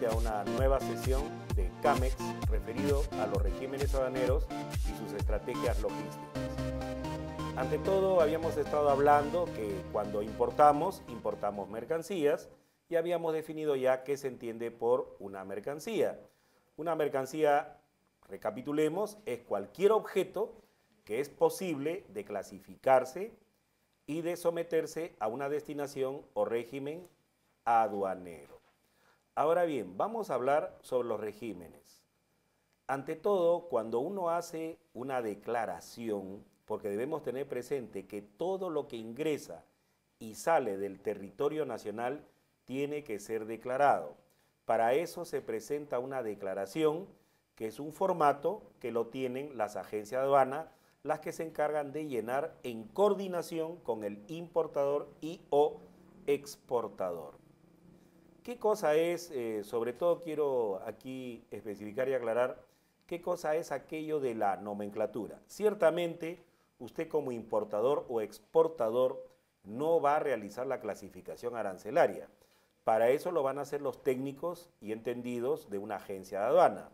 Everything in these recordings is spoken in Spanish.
nuevamente a una nueva sesión de CAMEX referido a los regímenes aduaneros y sus estrategias logísticas. Ante todo, habíamos estado hablando que cuando importamos mercancías y habíamos definido ya qué se entiende por una mercancía. Una mercancía, recapitulemos, es cualquier objeto que es posible de clasificarse y de someterse a una destinación o régimen aduanero. Ahora bien, vamos a hablar sobre los regímenes. Ante todo, cuando uno hace una declaración, porque debemos tener presente que todo lo que ingresa y sale del territorio nacional tiene que ser declarado. Para eso se presenta una declaración, que es un formato que lo tienen las agencias de aduana, las que se encargan de llenar en coordinación con el importador y o exportador. ¿Qué cosa es, sobre todo quiero aquí especificar y aclarar, qué cosa es aquello de la nomenclatura? Ciertamente, usted como importador o exportador no va a realizar la clasificación arancelaria. Para eso lo van a hacer los técnicos y entendidos de una agencia de aduana,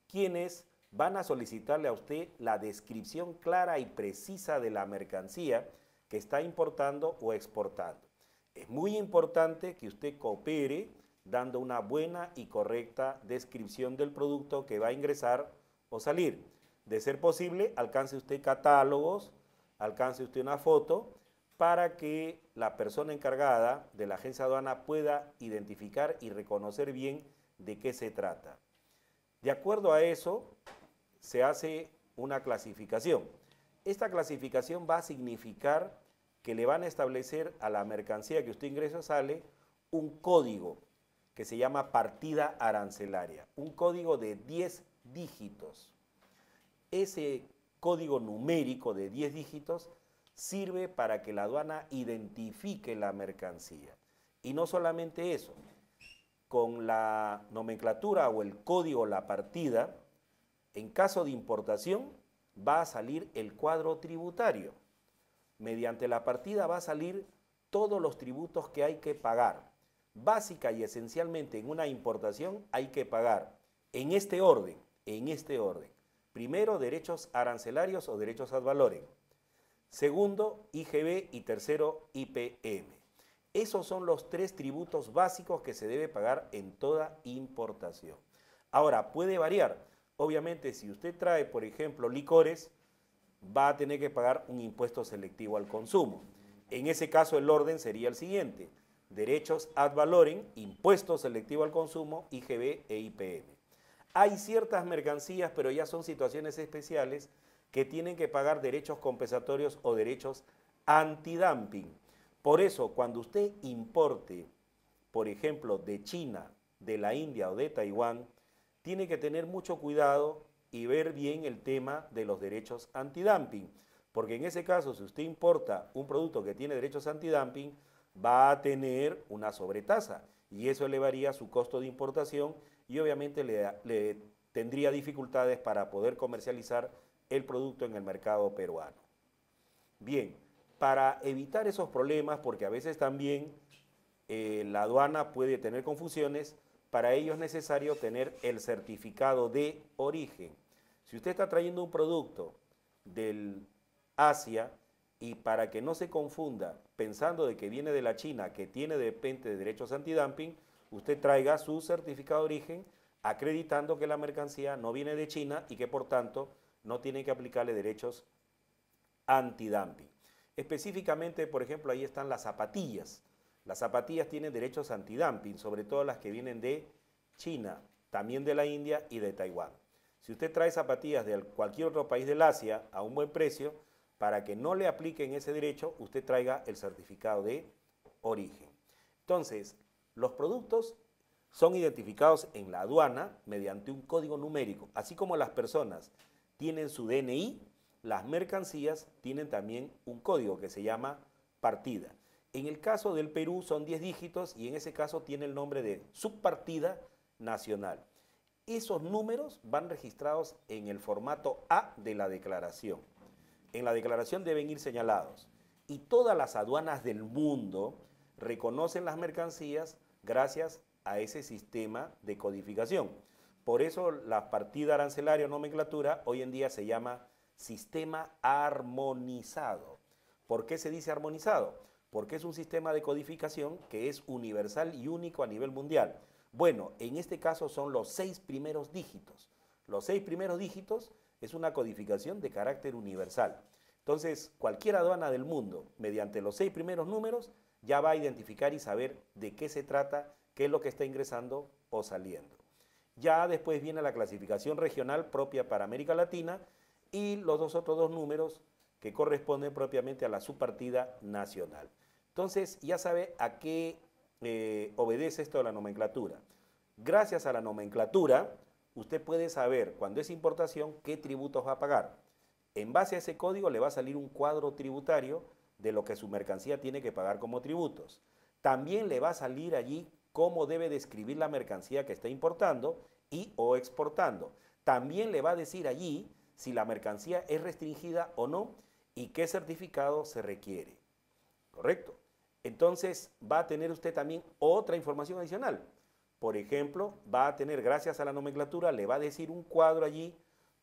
quienes van a solicitarle a usted la descripción clara y precisa de la mercancía que está importando o exportando. Es muy importante que usted coopere dando una buena y correcta descripción del producto que va a ingresar o salir. De ser posible, alcance usted catálogos, alcance usted una foto para que la persona encargada de la agencia de aduana pueda identificar y reconocer bien de qué se trata. De acuerdo a eso, se hace una clasificación. Esta clasificación va a significar que le van a establecer a la mercancía que usted ingresa o sale un código que se llama partida arancelaria, un código de 10 dígitos. Ese código numérico de 10 dígitos sirve para que la aduana identifique la mercancía. Y no solamente eso, con la nomenclatura o el código, la partida, en caso de importación va a salir el cuadro tributario. Mediante la partida va a salir todos los tributos que hay que pagar. Básica y esencialmente en una importación hay que pagar en este orden. Primero, derechos arancelarios o derechos ad valorem. Segundo, IGB y tercero, IPM. Esos son los tres tributos básicos que se debe pagar en toda importación. Ahora, puede variar. Obviamente, si usted trae, por ejemplo, licores, va a tener que pagar un impuesto selectivo al consumo. En ese caso, el orden sería el siguiente: derechos ad valorem, impuesto selectivo al consumo, IGB e IPM. Hay ciertas mercancías, pero ya son situaciones especiales, que tienen que pagar derechos compensatorios o derechos antidumping. Por eso, cuando usted importe, por ejemplo, de China, de la India o de Taiwán, tiene que tener mucho cuidado y ver bien el tema de los derechos antidumping, porque en ese caso, si usted importa un producto que tiene derechos antidumping, va a tener una sobretasa y eso elevaría su costo de importación y obviamente le tendría dificultades para poder comercializar el producto en el mercado peruano. Bien, para evitar esos problemas, porque a veces también la aduana puede tener confusiones, para ello es necesario tener el certificado de origen. Si usted está trayendo un producto del Asia y para que no se confunda pensando de que viene de la China, que tiene de repente derechos antidumping, usted traiga su certificado de origen acreditando que la mercancía no viene de China y que por tanto no tiene que aplicarle derechos antidumping. Específicamente, por ejemplo, ahí están las zapatillas. Las zapatillas tienen derechos antidumping, sobre todo las que vienen de China, también de la India y de Taiwán. Si usted trae zapatillas de cualquier otro país del Asia a un buen precio, para que no le apliquen ese derecho, usted traiga el certificado de origen. Entonces, los productos son identificados en la aduana mediante un código numérico, así como las personas tienen su DNI, las mercancías tienen también un código que se llama partida. En el caso del Perú son 10 dígitos y en ese caso tiene el nombre de subpartida nacional. Esos números van registrados en el formato A de la declaración. En la declaración deben ir señalados y todas las aduanas del mundo reconocen las mercancías gracias a ese sistema de codificación. Por eso la partida arancelaria o nomenclatura hoy en día se llama sistema armonizado. ¿Por qué se dice armonizado? Porque es un sistema de codificación que es universal y único a nivel mundial. Bueno, en este caso son los 6 primeros dígitos. Los 6 primeros dígitos es una codificación de carácter universal. Entonces, cualquier aduana del mundo, mediante los 6 primeros números, ya va a identificar y saber de qué se trata, qué es lo que está ingresando o saliendo. Ya después viene la clasificación regional propia para América Latina y los otros dos números que corresponden propiamente a la subpartida nacional. Entonces, ya sabe a qué obedece esto de la nomenclatura. Gracias a la nomenclatura, usted puede saber cuando es importación qué tributos va a pagar. En base a ese código le va a salir un cuadro tributario de lo que su mercancía tiene que pagar como tributos. También le va a salir allí cómo debe describir la mercancía que está importando y o exportando. También le va a decir allí si la mercancía es restringida o no y qué certificado se requiere. ¿Correcto? Entonces va a tener usted también otra información adicional. Por ejemplo, va a tener, gracias a la nomenclatura, le va a decir un cuadro allí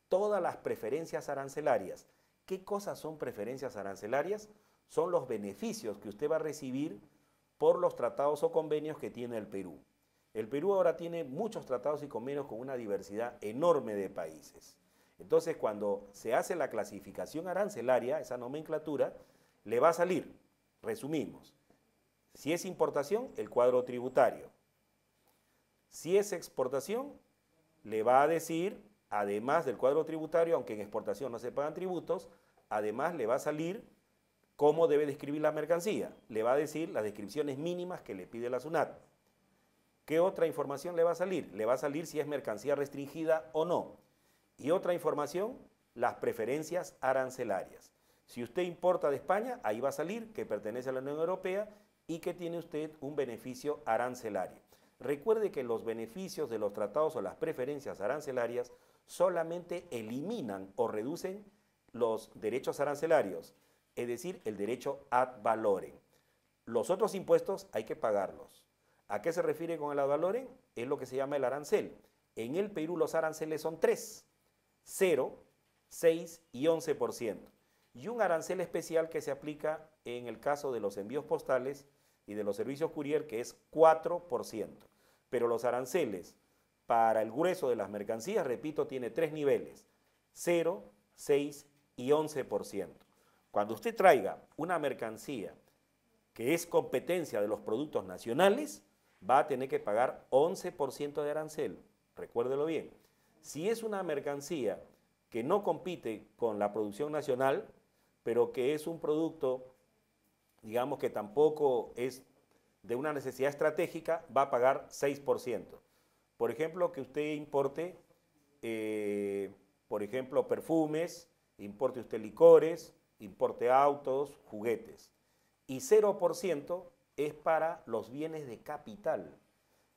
todas las preferencias arancelarias. ¿Qué cosas son preferencias arancelarias? Son los beneficios que usted va a recibir por los tratados o convenios que tiene el Perú. El Perú ahora tiene muchos tratados y convenios con una diversidad enorme de países. Entonces, cuando se hace la clasificación arancelaria, esa nomenclatura, le va a salir, resumimos, si es importación, el cuadro tributario. Si es exportación, le va a decir, además del cuadro tributario, aunque en exportación no se pagan tributos, además le va a salir cómo debe describir la mercancía. Le va a decir las descripciones mínimas que le pide la SUNAT. ¿Qué otra información le va a salir? Le va a salir si es mercancía restringida o no. Y otra información, las preferencias arancelarias. Si usted importa de España, ahí va a salir que pertenece a la Unión Europea y que tiene usted un beneficio arancelario. Recuerde que los beneficios de los tratados o las preferencias arancelarias solamente eliminan o reducen los derechos arancelarios, es decir, el derecho ad valorem. Los otros impuestos hay que pagarlos. ¿A qué se refiere con el ad valorem? Es lo que se llama el arancel. En el Perú los aranceles son 3, 0, 6 y 11%. Y un arancel especial que se aplica en el caso de los envíos postales y de los servicios courier, que es 4%. Pero los aranceles para el grueso de las mercancías, repito, tiene 3 niveles, 0, 6 y 11%. Cuando usted traiga una mercancía que es competencia de los productos nacionales, va a tener que pagar 11% de arancel. Recuérdelo bien. Si es una mercancía que no compite con la producción nacional, pero que es un producto, digamos que tampoco es de una necesidad estratégica, va a pagar 6%. Por ejemplo, que usted importe, por ejemplo, perfumes, importe usted licores, importe autos, juguetes. Y 0% es para los bienes de capital,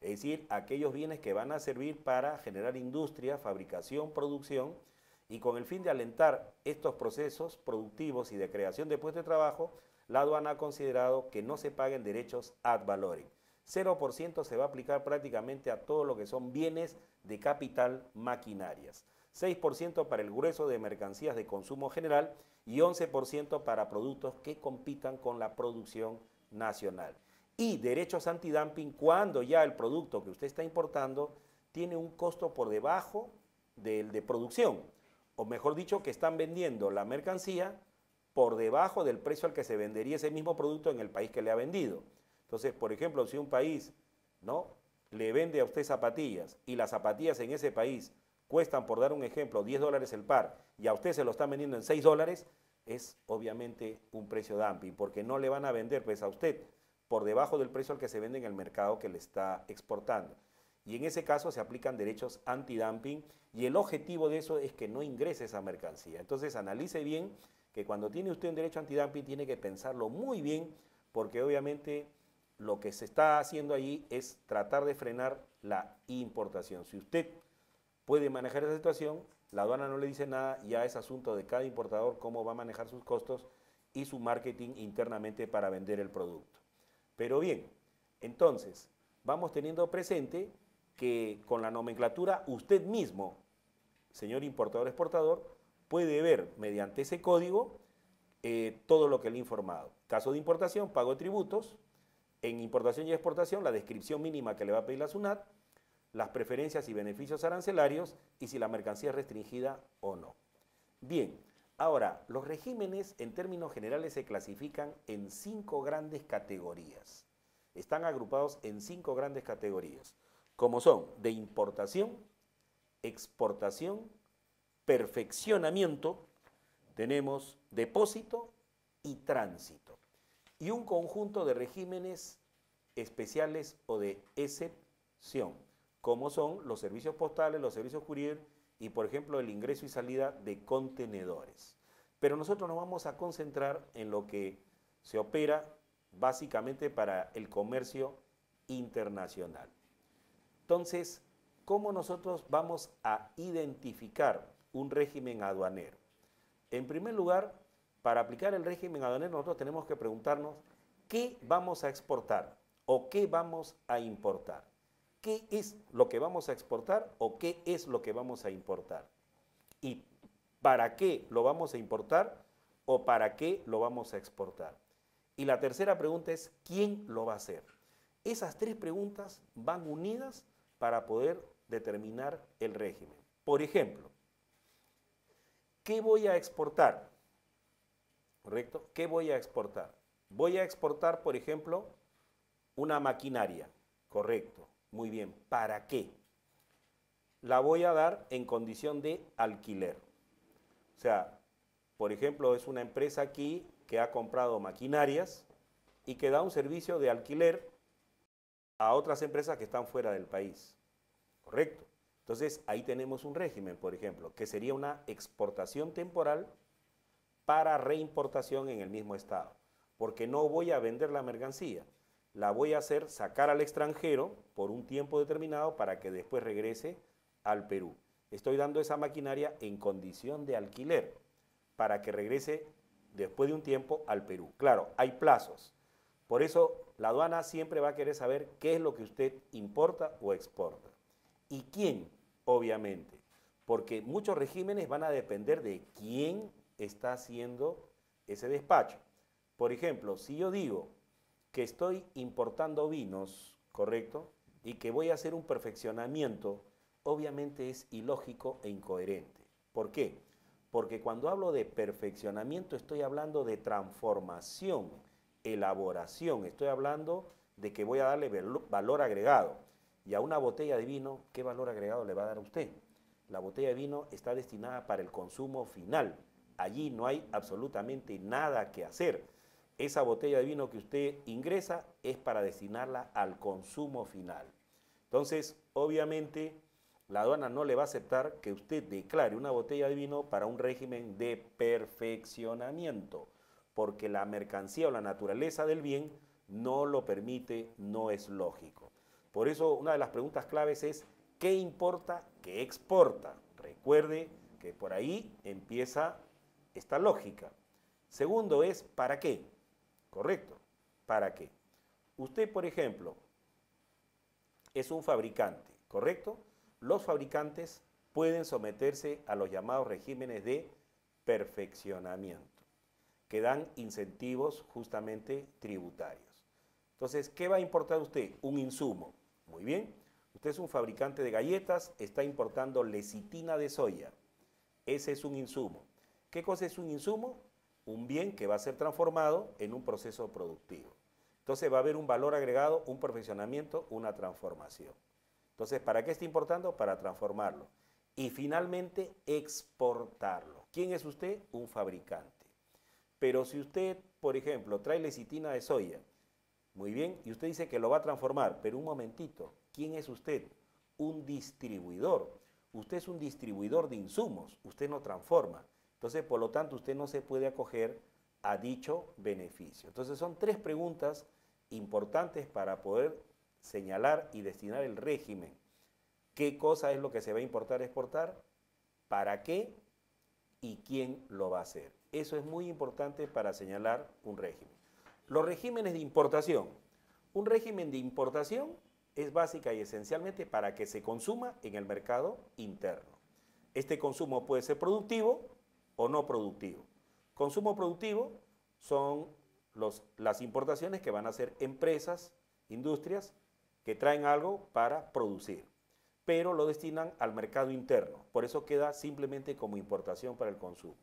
es decir, aquellos bienes que van a servir para generar industria, fabricación, producción, y con el fin de alentar estos procesos productivos y de creación de puestos de trabajo, la aduana ha considerado que no se paguen derechos ad valorem. 0% se va a aplicar prácticamente a todo lo que son bienes de capital maquinarias. 6% para el grueso de mercancías de consumo general y 11% para productos que compitan con la producción nacional. Y derechos antidumping cuando ya el producto que usted está importando tiene un costo por debajo del de producción, o mejor dicho, que están vendiendo la mercancía por debajo del precio al que se vendería ese mismo producto en el país que le ha vendido. Entonces, por ejemplo, si un país, ¿no?, le vende a usted zapatillas y las zapatillas en ese país cuestan, por dar un ejemplo, $10 el par y a usted se lo están vendiendo en $6, es obviamente un precio dumping, porque no le van a vender pues a usted por debajo del precio al que se vende en el mercado que le está exportando. Y en ese caso se aplican derechos antidumping y el objetivo de eso es que no ingrese esa mercancía. Entonces analice bien que cuando tiene usted un derecho antidumping tiene que pensarlo muy bien, porque obviamente lo que se está haciendo allí es tratar de frenar la importación. Si usted puede manejar esa situación, la aduana no le dice nada, ya es asunto de cada importador cómo va a manejar sus costos y su marketing internamente para vender el producto. Pero bien, entonces, vamos teniendo presente que con la nomenclatura usted mismo, señor importador-exportador, puede ver mediante ese código todo lo que le he informado. Caso de importación, pago de tributos. En importación y exportación, la descripción mínima que le va a pedir la SUNAT, las preferencias y beneficios arancelarios y si la mercancía es restringida o no. Bien, ahora, los regímenes en términos generales se clasifican en 5 grandes categorías. Están agrupados en 5 grandes categorías, como son de importación, exportación, perfeccionamiento, tenemos depósito y tránsito. Y un conjunto de regímenes especiales o de excepción, como son los servicios postales, los servicios courier y, por ejemplo, el ingreso y salida de contenedores. Pero nosotros nos vamos a concentrar en lo que se opera básicamente para el comercio internacional. Entonces, ¿cómo nosotros vamos a identificar un régimen aduanero? En primer lugar, para aplicar el régimen aduanero, nosotros tenemos que preguntarnos qué vamos a exportar o qué vamos a importar. ¿Qué es lo que vamos a exportar o qué es lo que vamos a importar? ¿Y para qué lo vamos a importar o para qué lo vamos a exportar? Y la tercera pregunta es, ¿quién lo va a hacer? Esas 3 preguntas van unidas para poder determinar el régimen. Por ejemplo, ¿qué voy a exportar? ¿Correcto? ¿Qué voy a exportar? Voy a exportar, por ejemplo, una maquinaria. Correcto. Muy bien. ¿Para qué? La voy a dar en condición de alquiler. O sea, por ejemplo, es una empresa aquí que ha comprado maquinarias y que da un servicio de alquiler a otras empresas que están fuera del país. ¿Correcto? Entonces, ahí tenemos un régimen, por ejemplo, que sería una exportación temporal para reimportación en el mismo estado, porque no voy a vender la mercancía, la voy a hacer sacar al extranjero por un tiempo determinado para que después regrese al Perú. Estoy dando esa maquinaria en condición de alquiler para que regrese después de un tiempo al Perú. Claro, hay plazos. Por eso la aduana siempre va a querer saber qué es lo que usted importa o exporta. ¿Y quién? Obviamente, porque muchos regímenes van a depender de quién está haciendo ese despacho. Por ejemplo, si yo digo que estoy importando vinos, ¿correcto? Y que voy a hacer un perfeccionamiento, obviamente es ilógico e incoherente. ¿Por qué? Porque cuando hablo de perfeccionamiento estoy hablando de transformación, elaboración, estoy hablando de que voy a darle valor agregado. Y a una botella de vino, ¿qué valor agregado le va a dar a usted? La botella de vino está destinada para el consumo final. Allí no hay absolutamente nada que hacer. Esa botella de vino que usted ingresa es para destinarla al consumo final. Entonces, obviamente, la aduana no le va a aceptar que usted declare una botella de vino para un régimen de perfeccionamiento, porque la mercancía o la naturaleza del bien no lo permite, no es lógico. Por eso, una de las preguntas claves es, ¿qué importa, qué exporta? Recuerde que por ahí empieza esta lógica. Segundo es, ¿para qué? Correcto, ¿para qué? Usted, por ejemplo, es un fabricante, ¿correcto? Los fabricantes pueden someterse a los llamados regímenes de perfeccionamiento, que dan incentivos justamente tributarios. Entonces, ¿qué va a importar usted? Un insumo. Muy bien. Usted es un fabricante de galletas, está importando lecitina de soya. Ese es un insumo. ¿Qué cosa es un insumo? Un bien que va a ser transformado en un proceso productivo. Entonces va a haber un valor agregado, un perfeccionamiento, una transformación. Entonces, ¿para qué está importando? Para transformarlo. Y finalmente, exportarlo. ¿Quién es usted? Un fabricante. Pero si usted, por ejemplo, trae lecitina de soya, muy bien, y usted dice que lo va a transformar, pero un momentito, ¿quién es usted? Un distribuidor. Usted es un distribuidor de insumos, usted no transforma. Entonces, por lo tanto, usted no se puede acoger a dicho beneficio. Entonces, son 3 preguntas importantes para poder señalar y destinar el régimen. ¿Qué cosa es lo que se va a importar, exportar? ¿Para qué? ¿Y quién lo va a hacer? Eso es muy importante para señalar un régimen. Los regímenes de importación. Un régimen de importación es básica y esencialmente para que se consuma en el mercado interno. Este consumo puede ser productivo o no productivo. Consumo productivo son las importaciones que van a hacer empresas, industrias, que traen algo para producir, pero lo destinan al mercado interno. Por eso queda simplemente como importación para el consumo.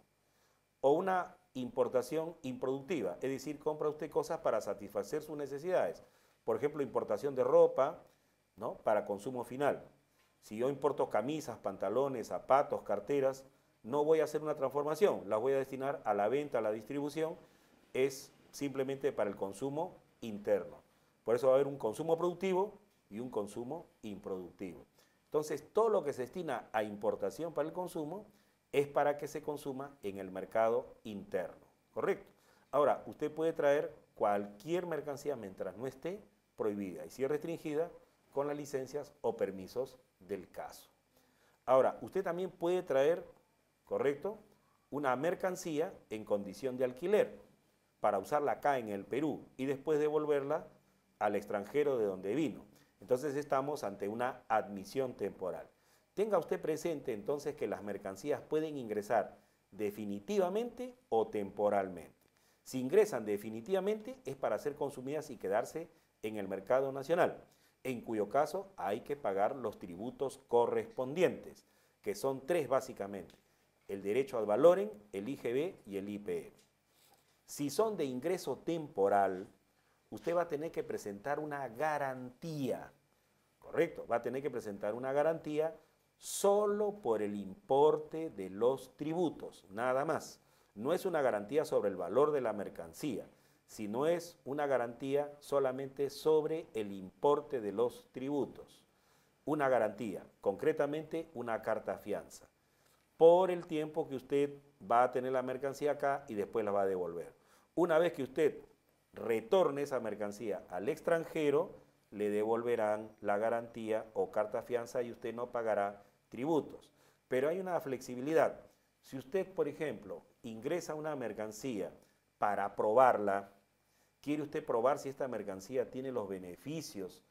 O una importación improductiva, es decir, compra usted cosas para satisfacer sus necesidades. Por ejemplo, importación de ropa, ¿no?, para consumo final. Si yo importo camisas, pantalones, zapatos, carteras, no voy a hacer una transformación, las voy a destinar a la venta, a la distribución, es simplemente para el consumo interno. Por eso va a haber un consumo productivo y un consumo improductivo. Entonces, todo lo que se destina a importación para el consumo es para que se consuma en el mercado interno, ¿correcto? Ahora, usted puede traer cualquier mercancía mientras no esté prohibida y si es restringida con las licencias o permisos del caso. Ahora, usted también puede traer, ¿correcto?, una mercancía en condición de alquiler para usarla acá en el Perú y después devolverla al extranjero de donde vino. Entonces estamos ante una admisión temporal. Tenga usted presente entonces que las mercancías pueden ingresar definitivamente o temporalmente. Si ingresan definitivamente es para ser consumidas y quedarse en el mercado nacional, en cuyo caso hay que pagar los tributos correspondientes, que son 3 básicamente: el derecho ad valorem, el IGB y el IPM. Si son de ingreso temporal, usted va a tener que presentar una garantía, ¿correcto? Va a tener que presentar una garantía solo por el importe de los tributos, nada más. No es una garantía sobre el valor de la mercancía, sino es una garantía solamente sobre el importe de los tributos. Una garantía, concretamente una carta fianza, por el tiempo que usted va a tener la mercancía acá y después la va a devolver. Una vez que usted retorne esa mercancía al extranjero, le devolverán la garantía o carta fianza y usted no pagará tributos. Pero hay una flexibilidad. Si usted, por ejemplo, ingresa una mercancía para probarla, quiere usted probar si esta mercancía tiene los beneficios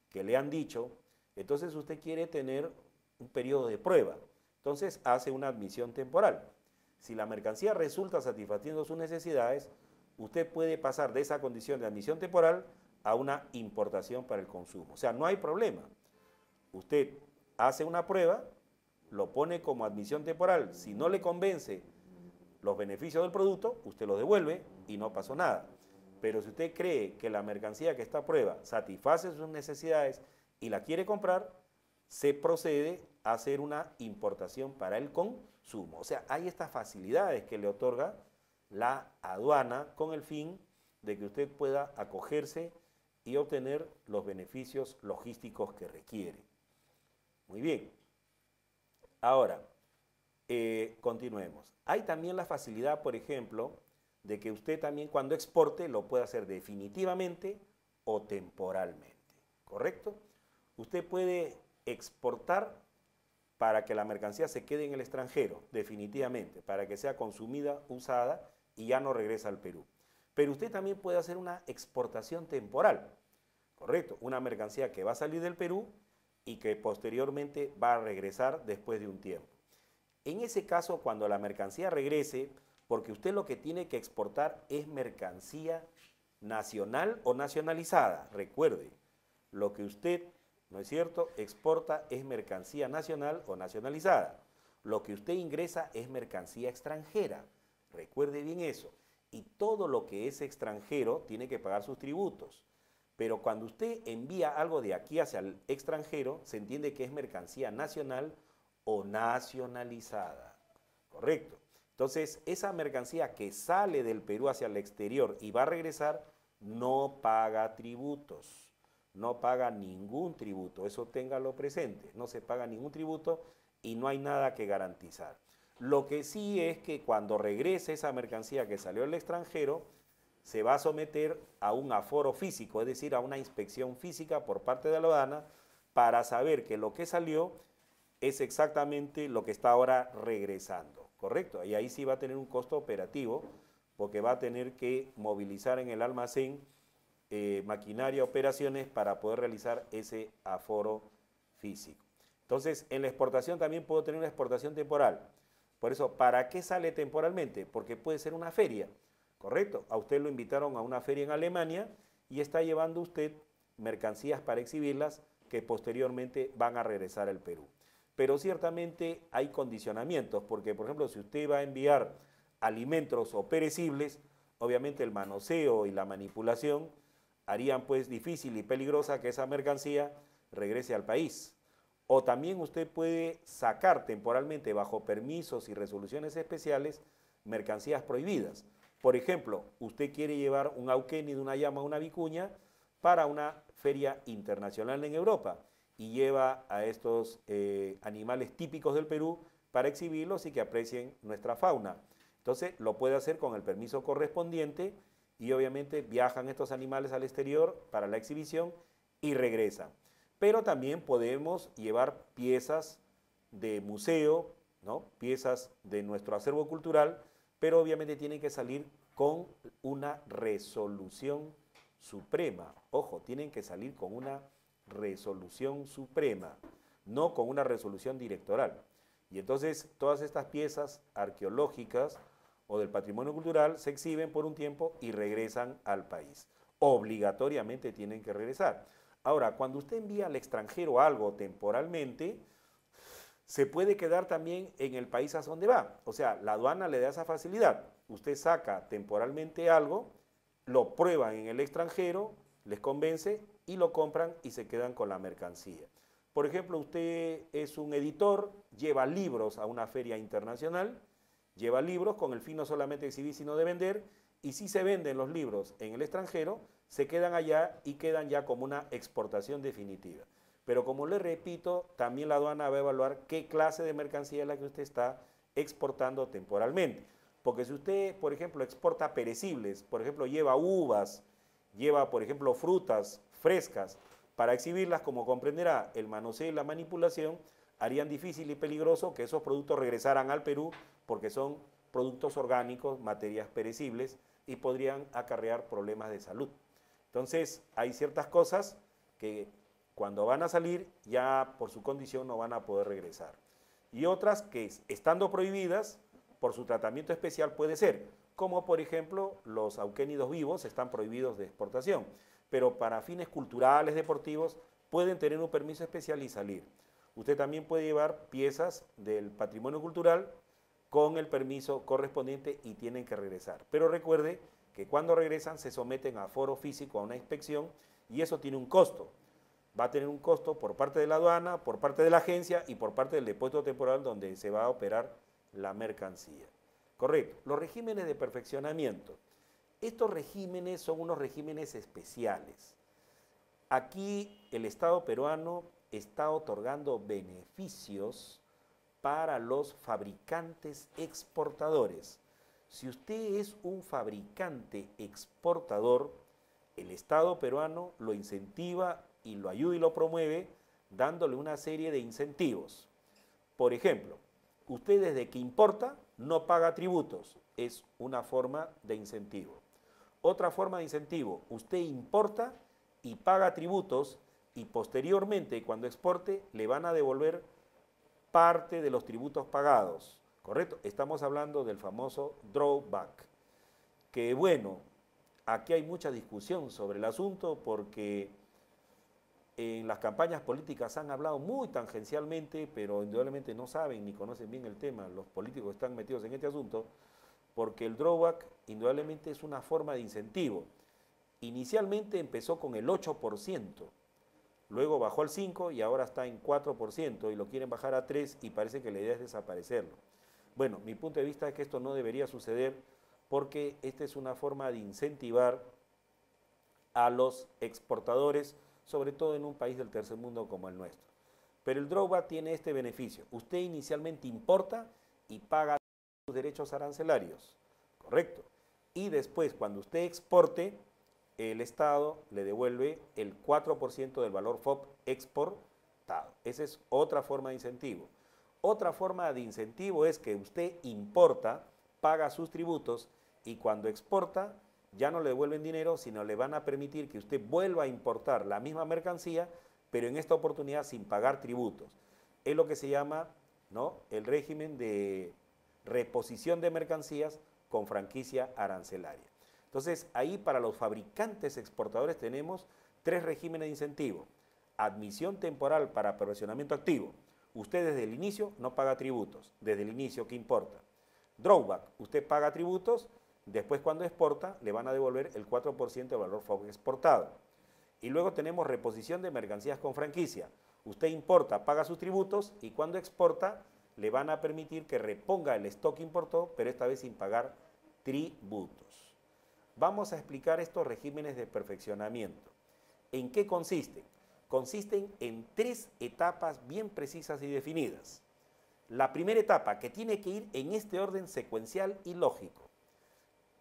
que le han dicho, entonces usted quiere tener un periodo de prueba. Entonces hace una admisión temporal. Si la mercancía resulta satisfaciendo sus necesidades, usted puede pasar de esa condición de admisión temporal a una importación para el consumo. O sea, no hay problema. Usted hace una prueba, lo pone como admisión temporal. Si no le convence los beneficios del producto, usted lo devuelve y no pasó nada. Pero si usted cree que la mercancía que está a prueba satisface sus necesidades y la quiere comprar, se procede a hacer una importación para el consumo. O sea, hay estas facilidades que le otorga la aduana con el fin de que usted pueda acogerse y obtener los beneficios logísticos que requiere. Muy bien. Ahora, continuemos. Hay también la facilidad, por ejemplo, de que usted también cuando exporte lo pueda hacer definitivamente o temporalmente, ¿correcto? Usted puede exportar para que la mercancía se quede en el extranjero, definitivamente, para que sea consumida, usada y ya no regresa al Perú. Pero usted también puede hacer una exportación temporal, ¿correcto? Una mercancía que va a salir del Perú y que posteriormente va a regresar después de un tiempo. En ese caso, cuando la mercancía regrese, porque usted lo que tiene que exportar es mercancía nacional o nacionalizada. Recuerde, lo que usted, ¿no es cierto?, exporta es mercancía nacional o nacionalizada. Lo que usted ingresa es mercancía extranjera. Recuerde bien eso. Y todo lo que es extranjero tiene que pagar sus tributos. Pero cuando usted envía algo de aquí hacia el extranjero, se entiende que es mercancía nacional o nacionalizada. ¿Correcto? Entonces, esa mercancía que sale del Perú hacia el exterior y va a regresar, no paga tributos. No paga ningún tributo. Eso téngalo presente. No se paga ningún tributo y no hay nada que garantizar. Lo que sí es que cuando regrese esa mercancía que salió del extranjero, se va a someter a un aforo físico, es decir, a una inspección física por parte de la aduana para saber que lo que salió es exactamente lo que está ahora regresando, ¿correcto? Y ahí sí va a tener un costo operativo porque va a tener que movilizar en el almacén maquinaria, operaciones para poder realizar ese aforo físico. Entonces, en la exportación también puedo tener una exportación temporal. Por eso, ¿para qué sale temporalmente? Porque puede ser una feria, ¿correcto? A usted lo invitaron a una feria en Alemania y está llevando usted mercancías para exhibirlas que posteriormente van a regresar al Perú. Pero ciertamente hay condicionamientos, porque por ejemplo, si usted va a enviar alimentos o perecibles, obviamente el manoseo y la manipulación harían pues difícil y peligrosa que esa mercancía regrese al país. O también usted puede sacar temporalmente bajo permisos y resoluciones especiales mercancías prohibidas. Por ejemplo, usted quiere llevar un auqueni de una llama o una vicuña para una feria internacional en Europa y lleva a estos animales típicos del Perú para exhibirlos y que aprecien nuestra fauna. Entonces lo puede hacer con el permiso correspondiente y obviamente viajan estos animales al exterior para la exhibición y regresan. Pero también podemos llevar piezas de museo, ¿no? Piezas de nuestro acervo cultural, pero obviamente tienen que salir con una resolución suprema. Ojo, tienen que salir con una resolución suprema, no con una resolución directoral. Y entonces todas estas piezas arqueológicas o del patrimonio cultural se exhiben por un tiempo y regresan al país. Obligatoriamente tienen que regresar. Ahora, cuando usted envía al extranjero algo temporalmente, se puede quedar también en el país a donde va. O sea, la aduana le da esa facilidad. Usted saca temporalmente algo, lo prueban en el extranjero, les convence y lo compran y se quedan con la mercancía. Por ejemplo, usted es un editor, lleva libros a una feria internacional, lleva libros con el fin no solamente de exhibir, sino de vender, y si se venden los libros en el extranjero, se quedan allá y quedan ya como una exportación definitiva. Pero como le repito, también la aduana va a evaluar qué clase de mercancía es la que usted está exportando temporalmente. Porque si usted, por ejemplo, exporta perecibles, por ejemplo, lleva uvas, lleva, por ejemplo, frutas frescas, para exhibirlas, como comprenderá, el manoseo y la manipulación harían difícil y peligroso que esos productos regresaran al Perú porque son productos orgánicos, materias perecibles y podrían acarrear problemas de salud. Entonces, hay ciertas cosas que cuando van a salir ya por su condición no van a poder regresar. Y otras que estando prohibidas por su tratamiento especial puede ser, como por ejemplo los auquénidos vivos están prohibidos de exportación, pero para fines culturales, deportivos, pueden tener un permiso especial y salir. Usted también puede llevar piezas del patrimonio cultural con el permiso correspondiente y tienen que regresar. Pero recuerde que cuando regresan se someten a aforo físico, a una inspección, y eso tiene un costo. Va a tener un costo por parte de la aduana, por parte de la agencia y por parte del depósito temporal donde se va a operar la mercancía. Correcto. Los regímenes de perfeccionamiento. Estos regímenes son unos regímenes especiales. Aquí el Estado peruano está otorgando beneficios para los fabricantes exportadores. Si usted es un fabricante exportador, el Estado peruano lo incentiva y lo ayuda y lo promueve dándole una serie de incentivos. Por ejemplo, usted desde que importa no paga tributos, es una forma de incentivo. Otra forma de incentivo, usted importa y paga tributos y posteriormente cuando exporte le van a devolver parte de los tributos pagados, ¿correcto? Estamos hablando del famoso drawback, que bueno, aquí hay mucha discusión sobre el asunto porque en las campañas políticas han hablado muy tangencialmente, pero indudablemente no saben ni conocen bien el tema, los políticos están metidos en este asunto, porque el drawback indudablemente es una forma de incentivo. Inicialmente empezó con el 8%, luego bajó al 5% y ahora está en 4% y lo quieren bajar a 3% y parece que la idea es desaparecerlo. Bueno, mi punto de vista es que esto no debería suceder porque esta es una forma de incentivar a los exportadores, sobre todo en un país del tercer mundo como el nuestro. Pero el drawback tiene este beneficio. Usted inicialmente importa y paga sus derechos arancelarios, ¿correcto? Y después, cuando usted exporte, el Estado le devuelve el 4% del valor FOB exportado. Esa es otra forma de incentivo. Otra forma de incentivo es que usted importa, paga sus tributos y cuando exporta, ya no le devuelven dinero, sino le van a permitir que usted vuelva a importar la misma mercancía, pero en esta oportunidad sin pagar tributos. Es lo que se llama, ¿no?, el régimen de reposición de mercancías con franquicia arancelaria. Entonces, ahí para los fabricantes exportadores tenemos 3 regímenes de incentivo. Admisión temporal para aprovisionamiento activo. Usted desde el inicio no paga tributos, desde el inicio, ¿qué importa? Drawback, usted paga tributos, después cuando exporta le van a devolver el 4% del valor FOB exportado. Y luego tenemos reposición de mercancías con franquicia. Usted importa, paga sus tributos y cuando exporta le van a permitir que reponga el stock que importó, pero esta vez sin pagar tributos. Vamos a explicar estos regímenes de perfeccionamiento. ¿En qué consisten? Consisten en 3 etapas bien precisas y definidas. La primera etapa, que tiene que ir en este orden secuencial y lógico.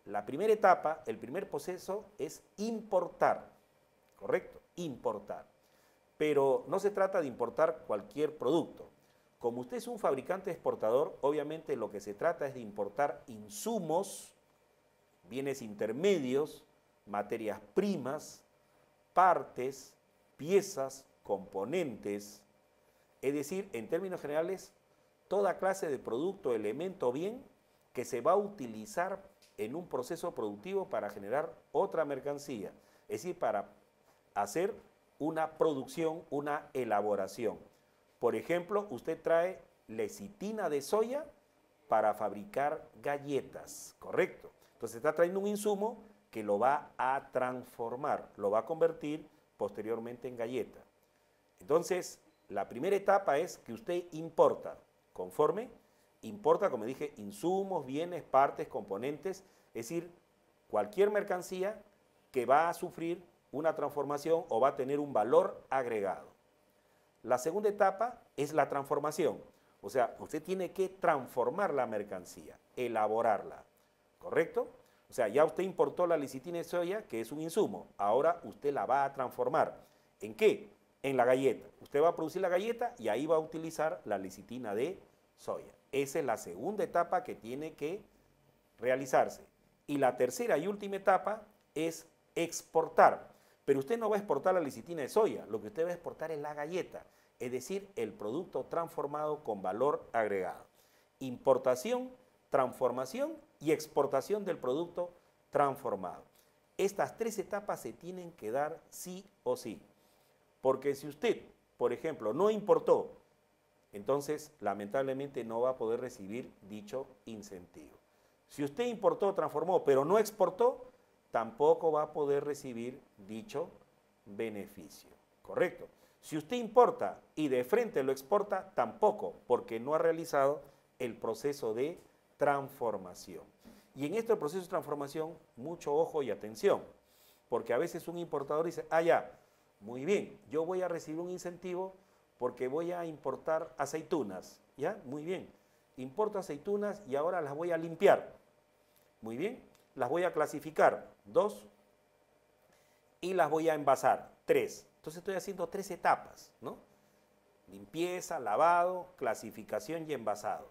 La primera etapa, el primer proceso es importar, ¿correcto? Importar. Pero no se trata de importar cualquier producto. Como usted es un fabricante exportador, obviamente lo que se trata es de importar insumos, bienes intermedios, materias primas, partes, piezas, componentes, es decir, en términos generales, toda clase de producto, elemento o bien que se va a utilizar en un proceso productivo para generar otra mercancía, es decir, para hacer una producción, una elaboración. Por ejemplo, usted trae lecitina de soya para fabricar galletas, ¿correcto? Entonces está trayendo un insumo que lo va a transformar, lo va a convertir posteriormente en galleta. Entonces, la primera etapa es que usted importa, importa, como dije, insumos, bienes, partes, componentes, es decir, cualquier mercancía que va a sufrir una transformación o va a tener un valor agregado. La segunda etapa es la transformación, o sea, usted tiene que transformar la mercancía, elaborarla, ¿correcto? O sea, ya usted importó la lecitina de soya, que es un insumo, ahora usted la va a transformar. ¿En qué? En la galleta. Usted va a producir la galleta y ahí va a utilizar la lecitina de soya. Esa es la segunda etapa que tiene que realizarse. Y la tercera y última etapa es exportar. Pero usted no va a exportar la lecitina de soya, lo que usted va a exportar es la galleta, es decir, el producto transformado con valor agregado. Importación, transformación y exportación del producto transformado. Estas 3 etapas se tienen que dar sí o sí. Porque si usted, por ejemplo, no importó, entonces lamentablemente no va a poder recibir dicho incentivo. Si usted importó, transformó, pero no exportó, tampoco va a poder recibir dicho beneficio, ¿correcto? Si usted importa y de frente lo exporta, tampoco, porque no ha realizado el proceso de transformación. Y en este proceso de transformación, mucho ojo y atención, porque a veces un importador dice, ah, ya, muy bien, yo voy a recibir un incentivo porque voy a importar aceitunas, ¿ya? Muy bien, importo aceitunas y ahora las voy a limpiar, muy bien, las voy a clasificar, 2, y las voy a envasar, 3. Entonces estoy haciendo 3 etapas, ¿no? Limpieza, lavado, clasificación y envasado.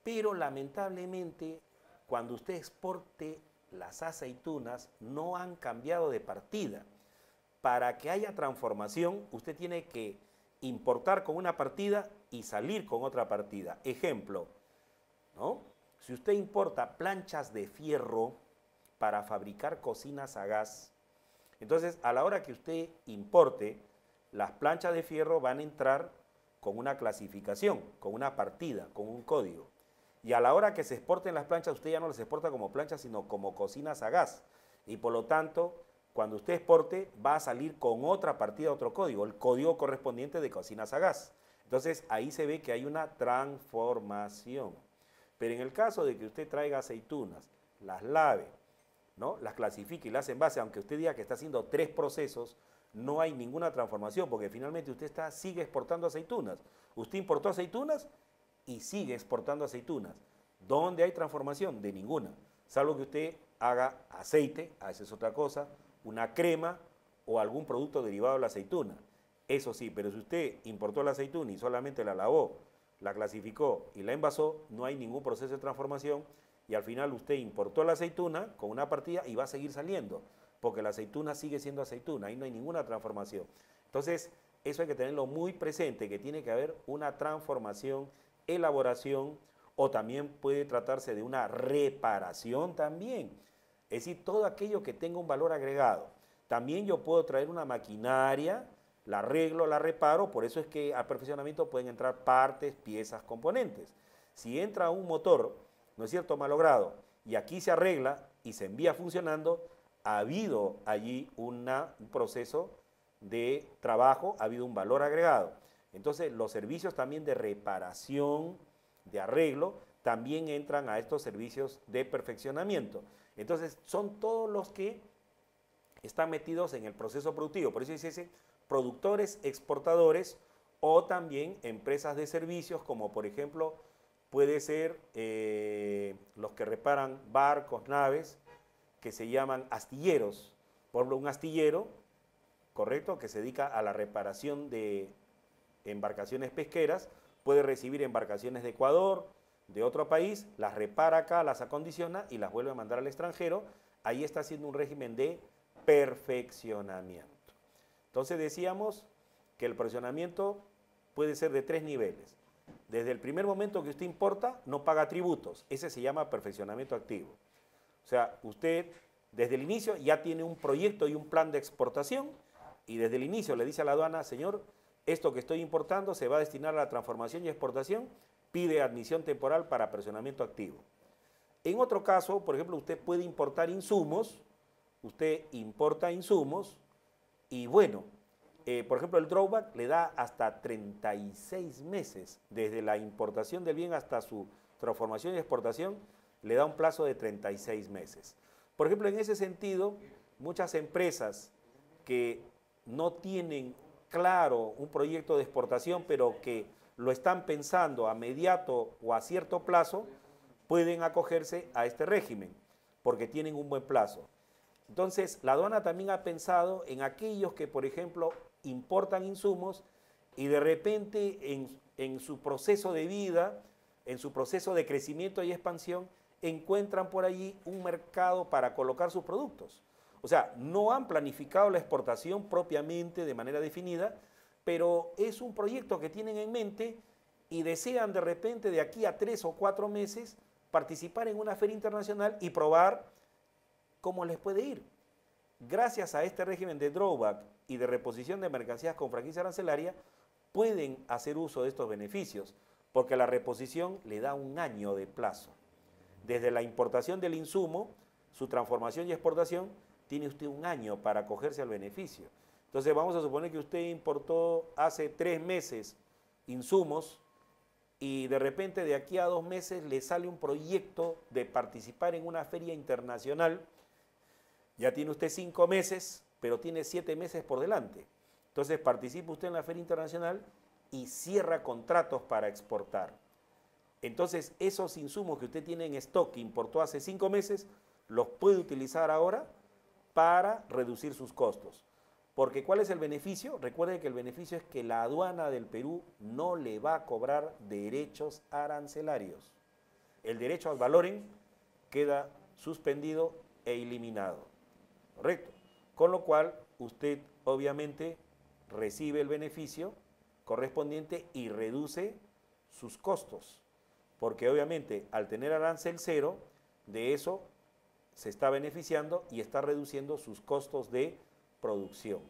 Pero lamentablemente, cuando usted exporte las aceitunas, no han cambiado de partida. Para que haya transformación, usted tiene que importar con una partida y salir con otra partida. Ejemplo, ¿no? Si usted importa planchas de fierro para fabricar cocinas a gas, entonces a la hora que usted importe, las planchas de fierro van a entrar con una clasificación, con una partida, con un código. Y a la hora que se exporten las planchas, usted ya no las exporta como planchas, sino como cocinas a gas. Y por lo tanto, cuando usted exporte, va a salir con otra partida, otro código, el código correspondiente de cocinas a gas. Entonces, ahí se ve que hay una transformación. Pero en el caso de que usted traiga aceitunas, las lave, ¿no?, las clasifique y las envase, aunque usted diga que está haciendo 3 procesos, no hay ninguna transformación, porque finalmente usted sigue exportando aceitunas. Usted importó aceitunas y sigue exportando aceitunas. ¿Dónde hay transformación? De ninguna. Salvo que usted haga aceite, esa es otra cosa, una crema o algún producto derivado de la aceituna. Eso sí, pero si usted importó la aceituna y solamente la lavó, la clasificó y la envasó, no hay ningún proceso de transformación y al final usted importó la aceituna con una partida y va a seguir saliendo, porque la aceituna sigue siendo aceituna, ahí no hay ninguna transformación. Entonces, eso hay que tenerlo muy presente, que tiene que haber una transformación, elaboración, o también puede tratarse de una reparación también. Es decir, todo aquello que tenga un valor agregado. También yo puedo traer una maquinaria, la arreglo, la reparo, por eso es que al perfeccionamiento pueden entrar partes, piezas, componentes. Si entra un motor, ¿no es cierto?, malogrado, y aquí se arregla y se envía funcionando, ha habido allí un proceso de trabajo, ha habido un valor agregado. Entonces, los servicios también de reparación, de arreglo, también entran a estos servicios de perfeccionamiento. Entonces, son todos los que están metidos en el proceso productivo. Por eso dice productores, exportadores o también empresas de servicios, como por ejemplo puede ser los que reparan barcos, naves, que se llaman astilleros. Por ejemplo, un astillero, correcto, que se dedica a la reparación de embarcaciones pesqueras, puede recibir embarcaciones de Ecuador, de otro país, las repara acá, las acondiciona y las vuelve a mandar al extranjero. Ahí está haciendo un régimen de perfeccionamiento. Entonces decíamos que el perfeccionamiento puede ser de 3 niveles. Desde el primer momento que usted importa, no paga tributos. Ese se llama perfeccionamiento activo. O sea, usted desde el inicio ya tiene un proyecto y un plan de exportación y desde el inicio le dice a la aduana, señor, esto que estoy importando se va a destinar a la transformación y exportación, pide admisión temporal para perfeccionamiento activo. En otro caso, por ejemplo, usted puede importar insumos, usted importa insumos y bueno, por ejemplo, el drawback le da hasta 36 meses, desde la importación del bien hasta su transformación y exportación, le da un plazo de 36 meses. Por ejemplo, en ese sentido, muchas empresas que no tienen claro un proyecto de exportación, pero que lo están pensando a mediato o a cierto plazo, pueden acogerse a este régimen, porque tienen un buen plazo. Entonces, la aduana también ha pensado en aquellos que, por ejemplo, importan insumos y de repente en su proceso de vida, en su proceso de crecimiento y expansión, encuentran por allí un mercado para colocar sus productos. O sea, no han planificado la exportación propiamente de manera definida, pero es un proyecto que tienen en mente y desean de repente de aquí a 3 o 4 meses participar en una feria internacional y probar cómo les puede ir. Gracias a este régimen de drawback y de reposición de mercancías con franquicia arancelaria, pueden hacer uso de estos beneficios, porque la reposición le da un año de plazo. Desde la importación del insumo, su transformación y exportación, tiene usted un año para acogerse al beneficio. Entonces vamos a suponer que usted importó hace 3 meses insumos y de repente de aquí a 2 meses le sale un proyecto de participar en una feria internacional. Ya tiene usted 5 meses, pero tiene 7 meses por delante. Entonces participa usted en la feria internacional y cierra contratos para exportar. Entonces esos insumos que usted tiene en stock que importó hace 5 meses, los puede utilizar ahora para reducir sus costos. Porque ¿cuál es el beneficio? Recuerde que el beneficio es que la aduana del Perú no le va a cobrar derechos arancelarios. El derecho al valorem queda suspendido e eliminado. ¿Correcto? Con lo cual, usted obviamente recibe el beneficio correspondiente y reduce sus costos. Porque obviamente al tener arancel cero, de eso se está beneficiando y está reduciendo sus costos de producción.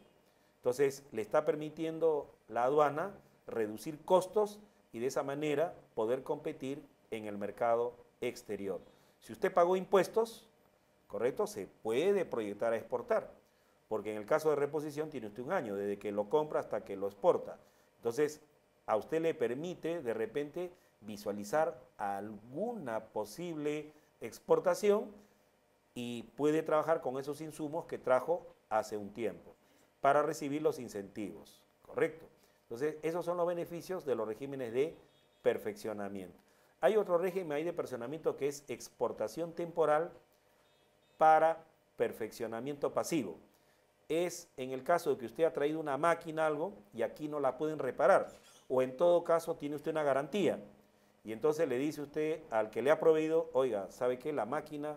Entonces, le está permitiendo la aduana reducir costos y de esa manera poder competir en el mercado exterior. Si usted pagó impuestos, ¿correcto? Se puede proyectar a exportar, porque en el caso de reposición tiene usted un año, desde que lo compra hasta que lo exporta. Entonces, a usted le permite de repente visualizar alguna posible exportación y puede trabajar con esos insumos que trajo hace un tiempo para recibir los incentivos, ¿correcto? Entonces, esos son los beneficios de los regímenes de perfeccionamiento. Hay otro régimen ahí de perfeccionamiento que es exportación temporal para perfeccionamiento pasivo. Es en el caso de que usted ha traído una máquina, algo, y aquí no la pueden reparar, o en todo caso tiene usted una garantía, y entonces le dice usted al que le ha proveído, oiga, ¿sabe qué? La máquina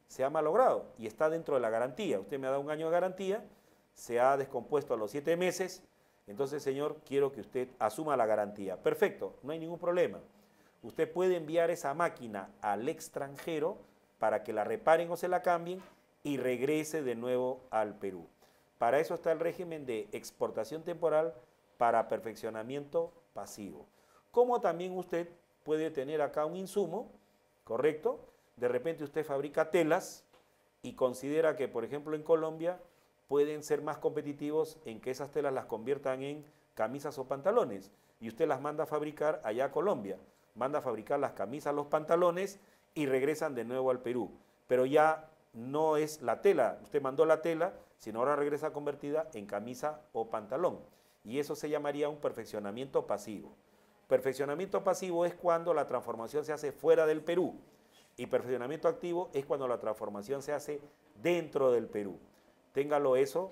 se ha malogrado y está dentro de la garantía. Usted me ha dado 1 año de garantía, se ha descompuesto a los 7 meses, entonces, señor, quiero que usted asuma la garantía. Perfecto, no hay ningún problema. Usted puede enviar esa máquina al extranjero para que la reparen o se la cambien y regrese de nuevo al Perú. Para eso está el régimen de exportación temporal para perfeccionamiento pasivo. Como también usted puede tener acá un insumo, ¿correcto? De repente usted fabrica telas y considera que, por ejemplo, en Colombia pueden ser más competitivos en que esas telas las conviertan en camisas o pantalones y usted las manda a fabricar allá a Colombia. Manda a fabricar las camisas, los pantalones y regresan de nuevo al Perú. Pero ya no es la tela, usted mandó la tela, sino ahora regresa convertida en camisa o pantalón. Y eso se llamaría un perfeccionamiento pasivo. Perfeccionamiento pasivo es cuando la transformación se hace fuera del Perú y perfeccionamiento activo es cuando la transformación se hace dentro del Perú. Téngalo eso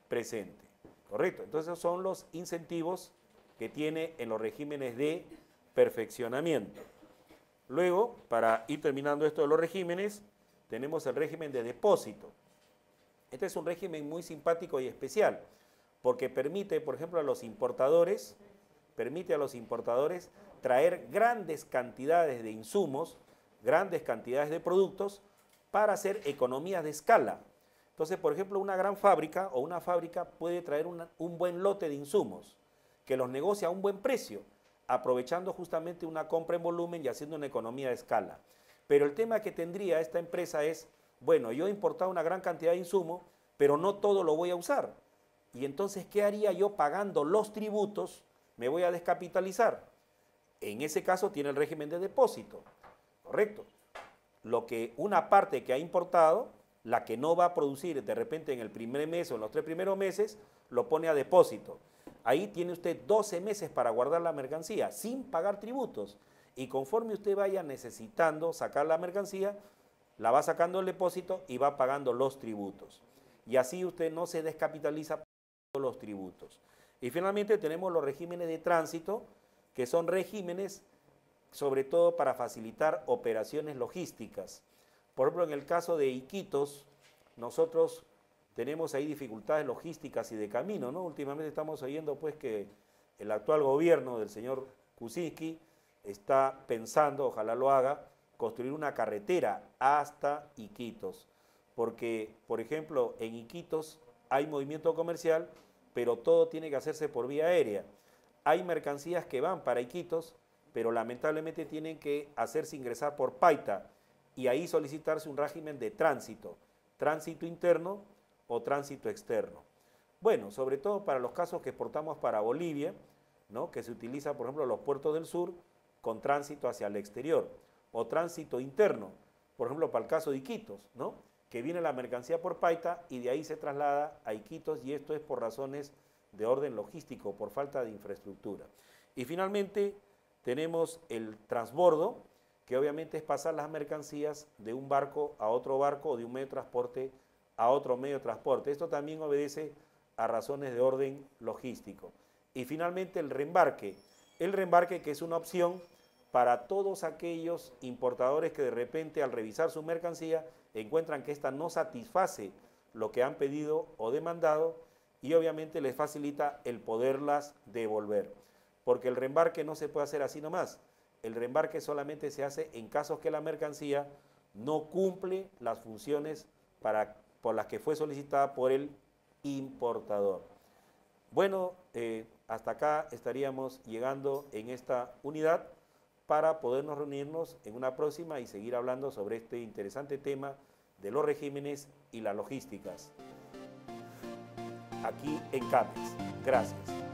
presente, ¿correcto? Entonces esos son los incentivos que tiene en los regímenes de perfeccionamiento. Luego, para ir terminando esto de los regímenes, tenemos el régimen de depósito. Este es un régimen muy simpático y especial, porque permite, por ejemplo, a los importadores traer grandes cantidades de insumos, grandes cantidades de productos para hacer economías de escala. Entonces, por ejemplo, una gran fábrica o una fábrica puede traer un buen lote de insumos que los negocia a un buen precio, aprovechando justamente una compra en volumen y haciendo una economía de escala. Pero el tema que tendría esta empresa es, bueno, yo he importado una gran cantidad de insumo, pero no todo lo voy a usar. Y entonces, ¿qué haría yo pagando los tributos? Me voy a descapitalizar. En ese caso tiene el régimen de depósito, ¿correcto? Lo que una parte que ha importado, la que no va a producir de repente en el primer mes o en los 3 primeros meses, lo pone a depósito. Ahí tiene usted 12 meses para guardar la mercancía sin pagar tributos. Y conforme usted vaya necesitando sacar la mercancía, la va sacando del depósito y va pagando los tributos. Y así usted no se descapitaliza pagando los tributos. Y finalmente tenemos los regímenes de tránsito, que son regímenes sobre todo para facilitar operaciones logísticas. Por ejemplo, en el caso de Iquitos, nosotros tenemos ahí dificultades logísticas y de camino, ¿no? Últimamente estamos oyendo pues que el actual gobierno del señor Kuczynski está pensando, ojalá lo haga, construir una carretera hasta Iquitos. Porque, por ejemplo, en Iquitos hay movimiento comercial, pero todo tiene que hacerse por vía aérea. Hay mercancías que van para Iquitos, pero lamentablemente tienen que hacerse ingresar por Paita y ahí solicitarse un régimen de tránsito interno o tránsito externo. Bueno, sobre todo para los casos que exportamos para Bolivia, ¿no? Que se utiliza, por ejemplo, los puertos del sur con tránsito hacia el exterior, o tránsito interno, por ejemplo, para el caso de Iquitos, ¿no? Que viene la mercancía por Paita y de ahí se traslada a Iquitos, y esto es por razones de orden logístico, por falta de infraestructura. Y finalmente tenemos el transbordo, que obviamente es pasar las mercancías de un barco a otro barco o de un medio de transporte a otro medio de transporte. Esto también obedece a razones de orden logístico. Y finalmente el reembarque que es una opción para todos aquellos importadores que de repente al revisar su mercancía encuentran que ésta no satisface lo que han pedido o demandado y obviamente les facilita el poderlas devolver. Porque el reembarque no se puede hacer así nomás. El reembarque solamente se hace en casos que la mercancía no cumple las funciones por las que fue solicitada por el importador. Bueno, hasta acá estaríamos llegando en esta unidad para podernos reunirnos en una próxima y seguir hablando sobre este interesante tema de los regímenes y las logísticas aquí en CAMEX. Gracias.